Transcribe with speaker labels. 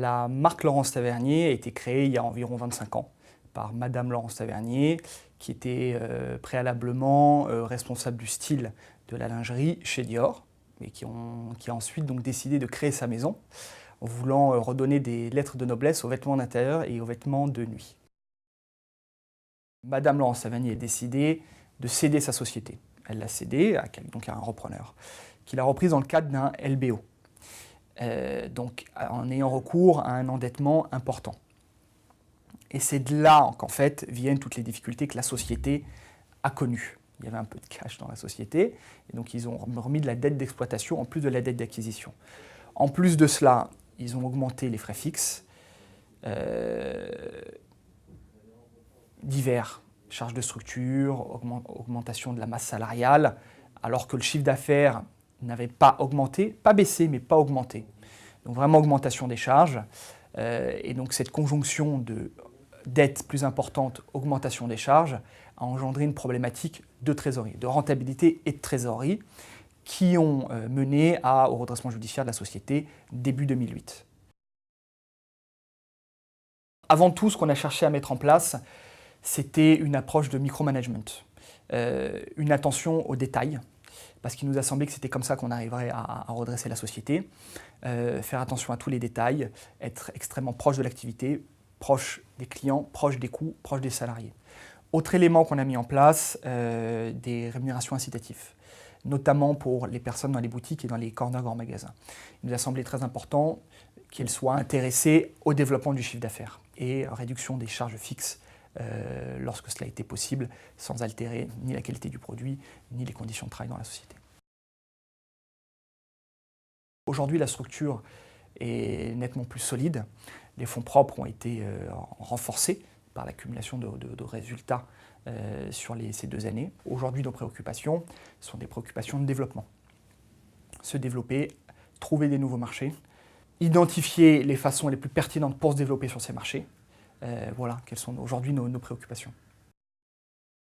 Speaker 1: La marque Laurence Tavernier a été créée il y a environ 25 ans par Madame Laurence Tavernier, qui était préalablement responsable du style de la lingerie chez Dior, et qui a ensuite donc décidé de créer sa maison, en voulant redonner des lettres de noblesse aux vêtements d'intérieur et aux vêtements de nuit. Madame Laurence Tavernier a décidé de céder sa société. Elle l'a cédée à un repreneur, qui l'a reprise dans le cadre d'un LBO. Donc en ayant recours à un endettement important. Et c'est de là qu'en fait viennent toutes les difficultés que la société a connues. Il y avait un peu de cash dans la société, et donc ils ont remis de la dette d'exploitation en plus de la dette d'acquisition. En plus de cela, ils ont augmenté les frais fixes, divers, charges de structure, augmentation de la masse salariale, alors que le chiffre d'affaires n'avait pas augmenté, pas baissé, mais pas augmenté. Donc vraiment augmentation des charges, et donc cette conjonction de dette plus importante, augmentation des charges, a engendré une problématique de trésorerie, de rentabilité et de trésorerie, qui ont mené au redressement judiciaire de la société début 2008. Avant tout, ce qu'on a cherché à mettre en place, c'était une approche de micromanagement, une attention aux détails, parce qu'il nous a semblé que c'était comme ça qu'on arriverait à redresser la société, faire attention à tous les détails, être extrêmement proche de l'activité, proche des clients, proche des coûts, proche des salariés. Autre élément qu'on a mis en place, des rémunérations incitatives, notamment pour les personnes dans les boutiques et dans les corners grands magasins. Il nous a semblé très important qu'elles soient intéressées au développement du chiffre d'affaires et réduction des charges fixes lorsque cela était possible, sans altérer ni la qualité du produit, ni les conditions de travail dans la société. Aujourd'hui, la structure est nettement plus solide. Les fonds propres ont été renforcés par l'accumulation de résultats sur ces 2 années. Aujourd'hui, nos préoccupations sont des préoccupations de développement. Se développer, trouver des nouveaux marchés, identifier les façons les plus pertinentes pour se développer sur ces marchés. Voilà quelles sont aujourd'hui nos préoccupations.